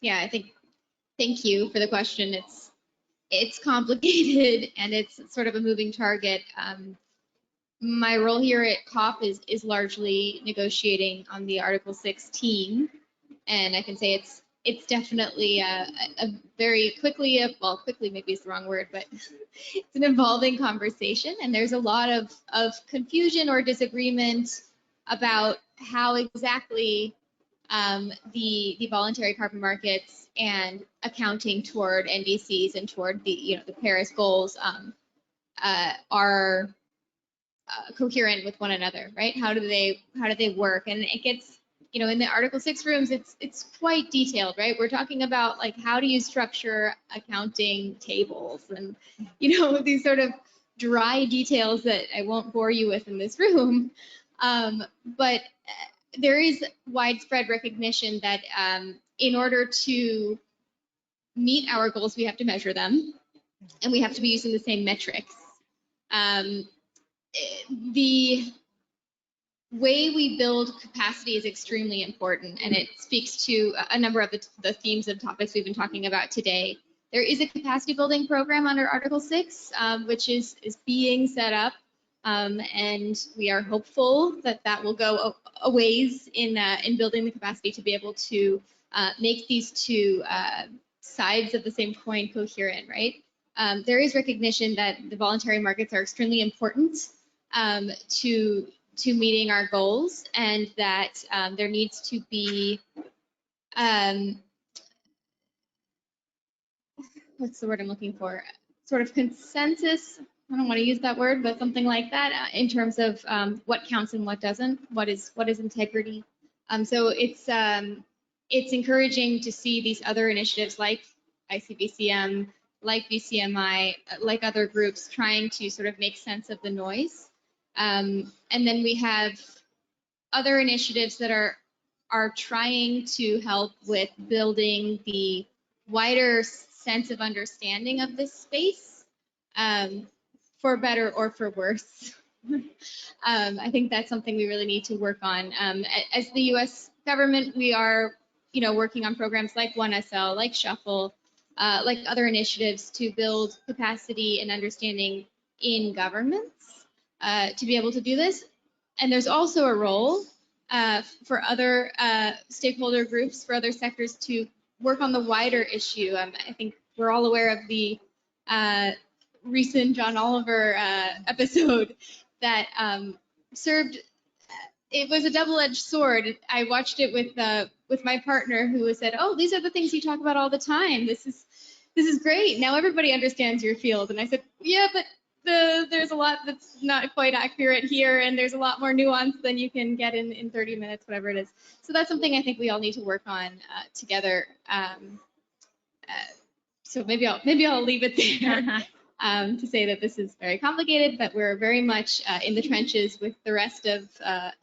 Yeah, I think. Thank you for the question. It's complicated and it's sort of a moving target. My role here at COP is largely negotiating on the Article 6 team, and I can say it's definitely a very quickly maybe is the wrong word, but it's an evolving conversation, and there's a lot of confusion or disagreement about how exactly the voluntary carbon markets and accounting toward NDCs and toward the Paris goals are coherent with one another, right? How do they work? And it gets, in the Article 6 rooms, it's quite detailed, right? We're talking about like, how do you structure accounting tables and these sort of dry details that I won't bore you with in this room. But there is widespread recognition that in order to meet our goals, we have to measure them, and we have to be using the same metrics. The way we build capacity is extremely important, and it speaks to a number of the themes and topics we've been talking about today. There is a capacity building program under Article 6, which is being set up, and we are hopeful that will go a ways in building the capacity to be able to make these two sides of the same coin coherent, right? There is recognition that the voluntary markets are extremely important to meeting our goals, and that there needs to be what's the word I'm looking for? Sort of consensus. I don't want to use that word, but something like that in terms of what counts and what doesn't. What is integrity? So it's encouraging to see these other initiatives like ICBCM, like BCMI, like other groups trying to sort of make sense of the noise. And then we have other initiatives that are trying to help with building the wider sense of understanding of this space, for better or for worse. I think that's something we really need to work on. As the U.S. government, we are, working on programs like 1SL, like Shuffle, like other initiatives to build capacity and understanding in governments to be able to do this. And there's also a role for other stakeholder groups, for other sectors to work on the wider issue. I think we're all aware of the recent John Oliver episode that served. It was a double-edged sword. I watched it with my partner, who said, "Oh, these are the things you talk about all the time. This is great. Now everybody understands your field." And I said, "Yeah, but there's a lot that's not quite accurate here, and there's a lot more nuance than you can get in 30 minutes, whatever it is." So that's something I think we all need to work on together. So maybe I'll leave it there. To say that this is very complicated, but we're very much in the trenches with the rest of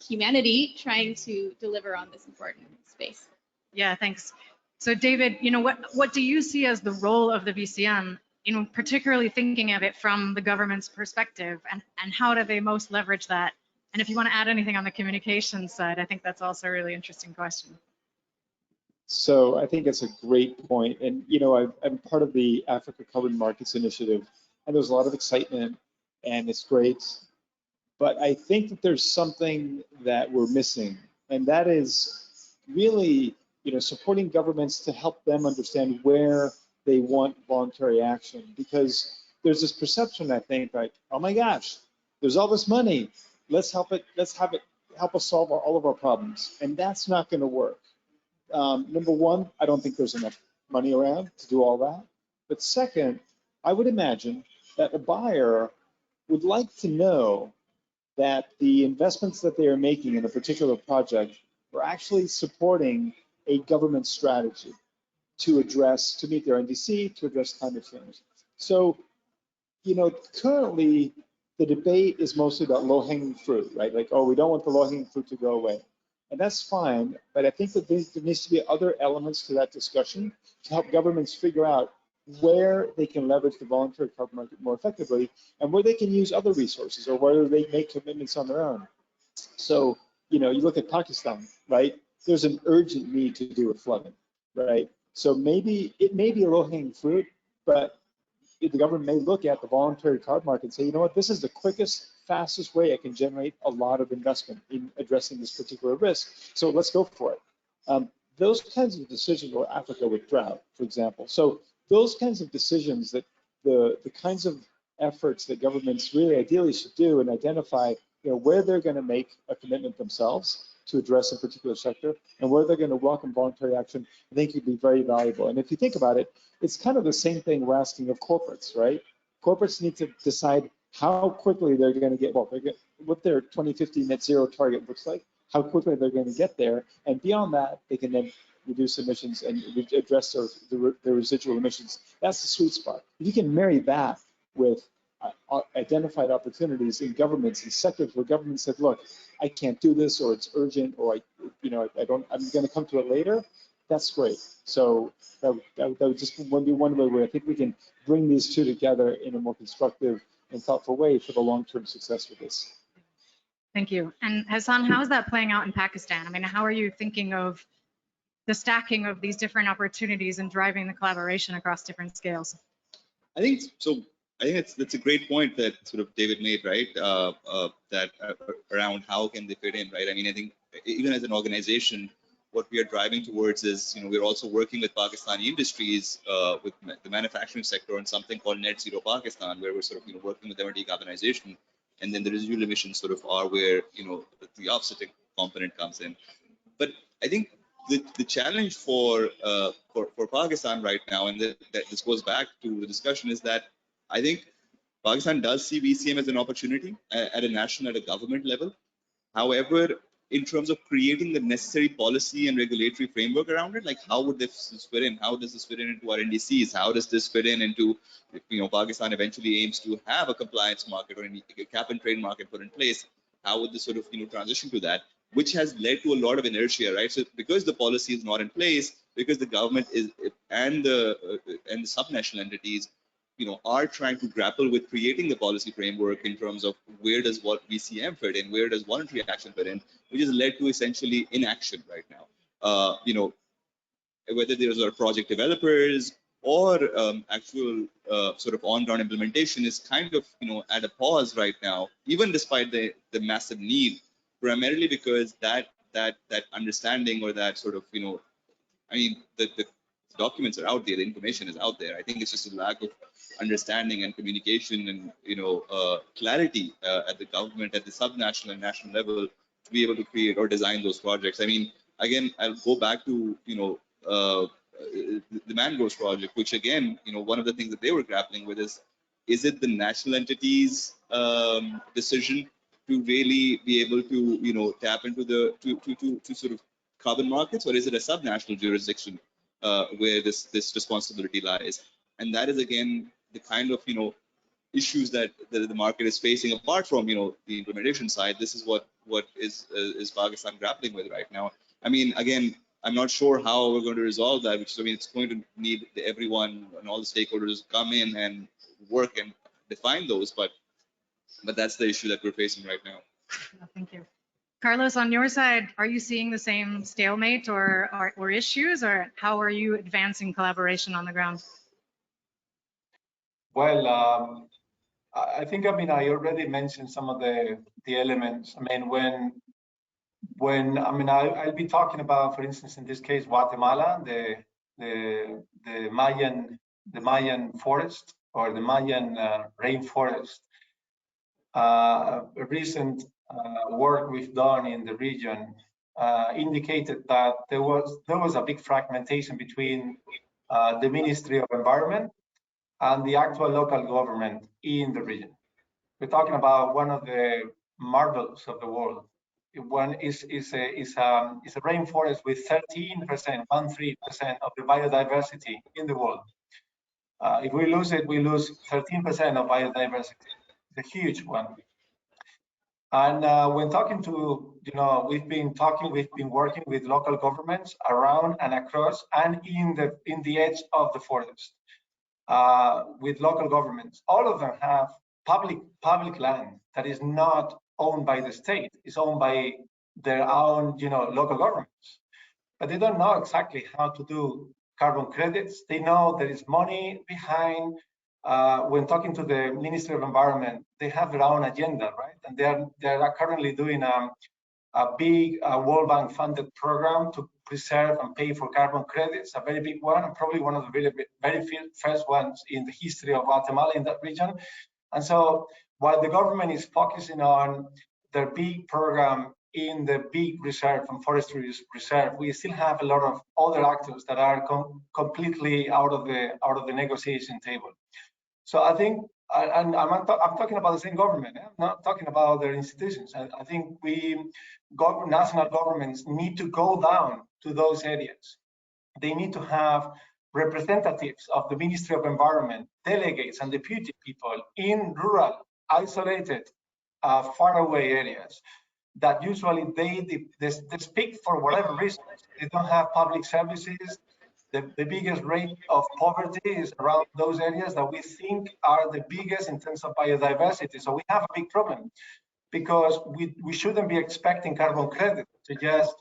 humanity trying to deliver on this important space. Yeah, thanks. So David, what do you see as the role of the VCM, particularly thinking of it from the government's perspective, and how do they most leverage that? And if you want to add anything on the communication side, I think that's also a really interesting question. So I think it's a great point. And, I'm part of the Africa Carbon Markets Initiative, and there's a lot of excitement, and it's great. But I think that there's something that we're missing, and that is really, supporting governments to help them understand where they want voluntary action. Because there's this perception, I think, like, oh my gosh, there's all this money. Let's help help us solve all of our problems. And that's not going to work. Number one, I don't think there's enough money around to do all that. But second, I would imagine that a buyer would like to know that the investments that they are making in a particular project are actually supporting a government strategy to meet their NDC, to address climate change. So, currently the debate is mostly about low-hanging fruit, right? Like, oh, we don't want the low-hanging fruit to go away. And that's fine, but I think that there needs to be other elements to that discussion to help governments figure out where they can leverage the voluntary carbon market more effectively, and where they can use other resources, or whether they make commitments on their own. So, you look at Pakistan, right? There's an urgent need to do with flooding, right? So maybe it may be a low-hanging fruit, but the government may look at the voluntary carbon market and say, you know what, this is the quickest, fastest way I can generate a lot of investment in addressing this particular risk. So let's go for it. Those kinds of decisions, or Africa with drought, for example. So those kinds of decisions, that the kinds of efforts that governments really ideally should do and identify, where they're going to make a commitment themselves to address a particular sector, and where they're going to welcome voluntary action, I think could be very valuable. And if you think about it, it's kind of the same thing we're asking of corporates, right? Corporates need to decide how quickly they're going to get, what their 2050 net zero target looks like, how quickly they're going to get there, and beyond that, they can then reduce emissions and address their residual emissions. That's the sweet spot. If you can marry that with identified opportunities in governments and sectors where government said, look, I can't do this, or it's urgent, or I'm going to come to it later, that's great. So that would just be one way where I think we can bring these two together in a more constructive and thoughtful way for the long-term success of this. Thank you. And Hasan, how is that playing out in Pakistan? I mean, how are you thinking of the stacking of these different opportunities and driving the collaboration across different scales? I think that's a great point that sort of David made, right? That around how can they fit in, right? I mean, I think even as an organization, what we are driving towards is, we're also working with Pakistani industries, with the manufacturing sector on something called Net Zero Pakistan, where we're sort of, working with them on decarbonization, and then the residual emissions sort of are where, the offsetting component comes in. But I think the challenge for Pakistan right now, and that this goes back to the discussion, is that I think Pakistan does see VCM as an opportunity at a national, at a government level. However, in terms of creating the necessary policy and regulatory framework around it, like how would this fit in? How does this fit in into our NDCs? How does this fit in into, Pakistan eventually aims to have a compliance market or a cap and trade market put in place? How would this sort of, transition to that? Which has led to a lot of inertia, right? So because the policy is not in place, because the government is and the subnational entities are trying to grapple with creating the policy framework in terms of where does what VCM fit in, where does voluntary action fit in, which has led to essentially inaction right now. Whether there's project developers or actual sort of on-ground implementation is kind of at a pause right now, even despite the massive need, primarily because that understanding or that sort of I mean the documents are out there, the information is out there. I think it's just a lack of understanding and communication and clarity at the government, at the subnational and national level, to be able to create or design those projects. I mean, again, I'll go back to the Mangroves project, which again, one of the things that they were grappling with is it the national entities' decision to really be able to tap into the to sort of carbon markets, or is it a subnational jurisdiction where this responsibility lies? And that is again the kind of issues that the market is facing. Apart from the implementation side, this is what is Pakistan grappling with right now. I mean, again, I'm not sure how we're going to resolve that, which is, I mean, it's going to need everyone and all the stakeholders to come in and work and define those, but that's the issue that we're facing right now. Thank you. Carlos, on your side, are you seeing the same stalemate or issues, or how are you advancing collaboration on the ground? Well, I think, I mean, I already mentioned some of the elements. I mean, when I mean, I'll be talking about, for instance, in this case, Guatemala, the Mayan forest, or the Mayan rainforest. A recent work we've done in the region indicated that there was a big fragmentation between the Ministry of Environment and the actual local government in the region. We're talking about one of the marvels of the world. One is a rainforest with 13%, 13% of the biodiversity in the world. If we lose it, we lose 13% of biodiversity. It's a huge one. And when talking to, we've been working with local governments around and across and in the edge of the forest with local governments. All of them have public land that is not owned by the state. It's owned by their own, local governments. But they don't know exactly how to do carbon credits. They know there is money behind. When talking to the Ministry of Environment, they have their own agenda, right? And they are currently doing a big World Bank funded program to preserve and pay for carbon credits, a very big one, and probably one of the very first ones in the history of Guatemala in that region. And so while the government is focusing on their big program in the big reserve and forestry reserve, we still have a lot of other actors that are completely out of the negotiation table. So I think, and I'm talking about the same government. I'm not talking about their institutions. I think national governments need to go down to those areas. They need to have representatives of the Ministry of Environment, delegates and deputy people in rural, isolated, faraway areas that usually they speak for whatever reasons. They don't have public services. The biggest rate of poverty is around those areas that we think are the biggest in terms of biodiversity. So we have a big problem because we shouldn't be expecting carbon credit to just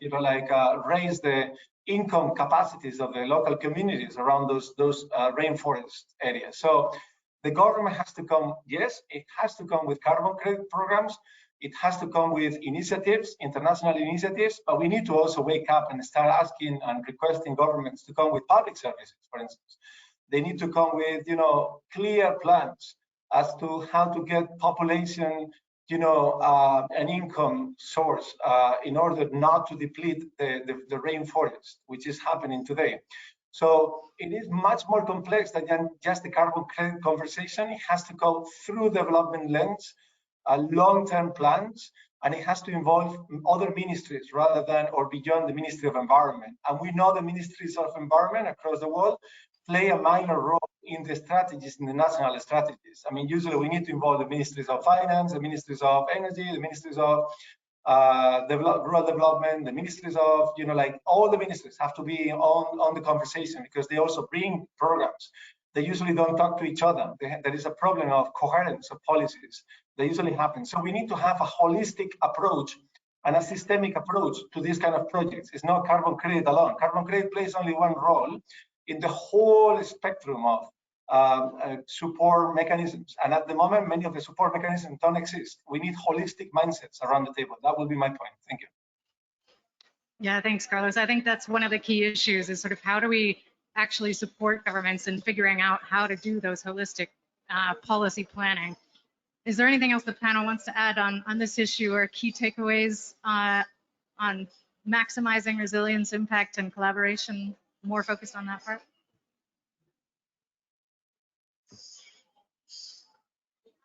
raise the income capacities of the local communities around those rainforest areas. So the government has to come, yes, it has to come with carbon credit programs. It has to come with initiatives, international initiatives, but we need to also wake up and start asking and requesting governments to come with public services, for instance. They need to come with, clear plans as to how to get population, an income source in order not to deplete the rainforest, which is happening today. So it is much more complex than just the carbon credit conversation. It has to go through development lens, long-term plans, and it has to involve other ministries rather than or beyond the Ministry of Environment. And we know the ministries of environment across the world play a minor role in the strategies, in the national strategies. I mean, usually we need to involve the ministries of finance, the ministries of energy, the ministries of rural development, the ministries of, all the ministries have to be on the conversation because they also bring programs. they usually don't talk to each other. There is a problem of coherence of policies that usually happens. So we need to have a holistic approach and a systemic approach to these kind of projects. It's not carbon credit alone. Carbon credit plays only one role in the whole spectrum of support mechanisms. And at the moment, many of the support mechanisms don't exist. We need holistic mindsets around the table. That will be my point. Thank you. Yeah, thanks, Carlos. I think that's one of the key issues is sort of how do we actually support governments in figuring out how to do those holistic policy planning. Is there anything else the panel wants to add on this issue or key takeaways on maximizing resilience, impact, and collaboration, more focused on that part?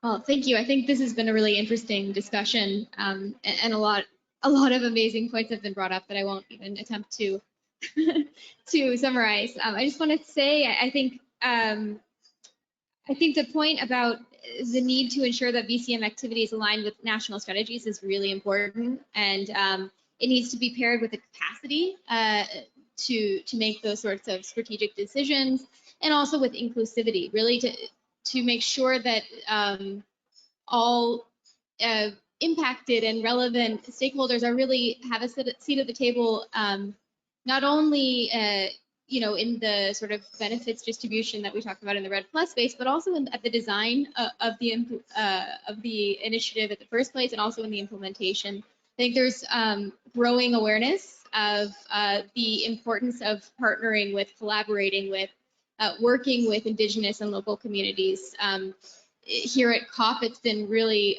Well, thank you. I think this has been a really interesting discussion, and a lot of amazing points have been brought up that I won't even attempt to to summarize. I just wanted to say, I think the point about the need to ensure that VCM activities align with national strategies is really important, and it needs to be paired with the capacity to make those sorts of strategic decisions, and also with inclusivity, really to make sure that all impacted and relevant stakeholders are really have a seat at the table, not only in the sort of benefits distribution that we talked about in the RED Plus space, but also at the design of the initiative at the first place, and also in the implementation. I think there's growing awareness of the importance of partnering with, collaborating with, working with Indigenous and local communities. Here at COP, it's been really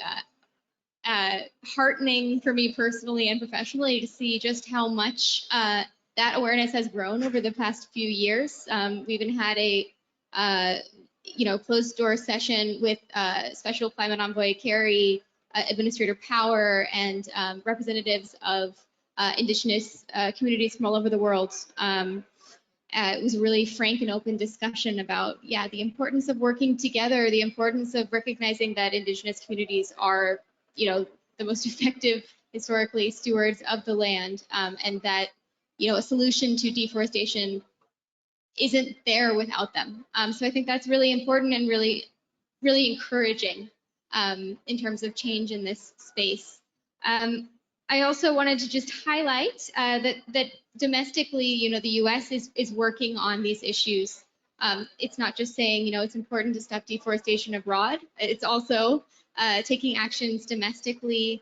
heartening for me personally and professionally to see just how much that awareness has grown over the past few years. We even had a closed door session with Special Climate Envoy Kerry, Administrator Power, and representatives of Indigenous communities from all over the world. It was a really frank and open discussion about, the importance of working together, the importance of recognizing that Indigenous communities are, the most effective historically stewards of the land, and that, a solution to deforestation isn't there without them. So I think that's really important and really, really encouraging in terms of change in this space. I also wanted to just highlight that domestically, the U.S. is working on these issues. It's not just saying, it's important to stop deforestation abroad. It's also taking actions domestically.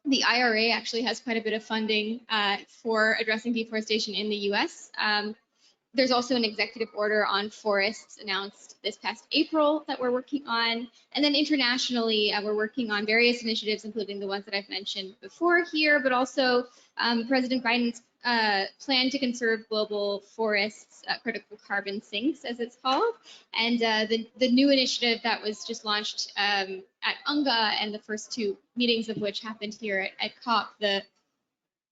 The IRA actually has quite a bit of funding for addressing deforestation in the U.S. There's also an executive order on forests announced this past April that we're working on. And then internationally, we're working on various initiatives, including the ones that I've mentioned before here, but also President Biden's plan to conserve global forests, critical carbon sinks, as it's called. And the new initiative that was just launched at UNGA, and the first two meetings of which happened here at COP, the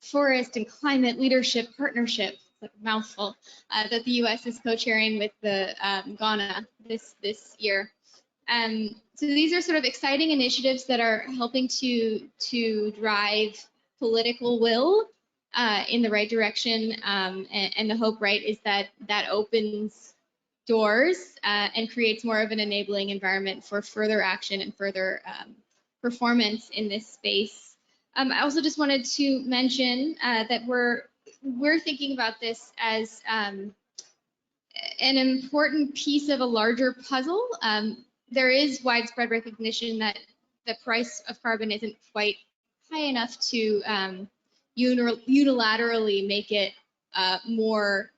Forest and Climate Leadership Partnership, like a mouthful, that the U.S. is co-chairing with the Ghana this year. So these are sort of exciting initiatives that are helping to drive political will in the right direction, and the hope, right, is that opens doors and creates more of an enabling environment for further action and further performance in this space. I also just wanted to mention that we're thinking about this as an important piece of a larger puzzle. There is widespread recognition that the price of carbon isn't quite high enough to unilaterally make it more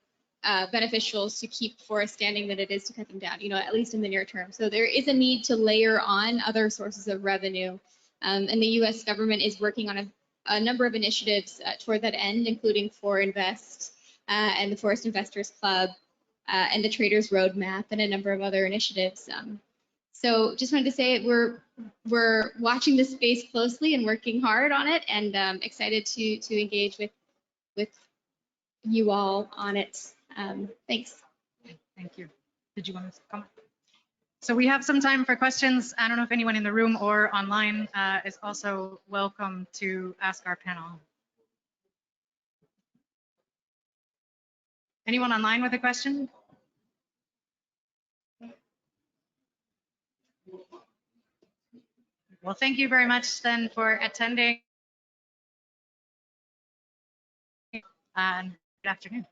beneficial to keep forests standing than it is to cut them down, at least in the near term. So there is a need to layer on other sources of revenue. And the U.S. government is working on a number of initiatives toward that end, including ForInvest and the Forest Investors Club and the Traders Roadmap and a number of other initiatives. So just wanted to say we're watching this space closely and working hard on it, and excited to engage with you all on it. Thanks. Thank you. Did you want to comment? So we have some time for questions. I don't know if anyone in the room or online is also welcome to ask our panel. Anyone online with a question? Well, thank you very much then for attending. And good afternoon.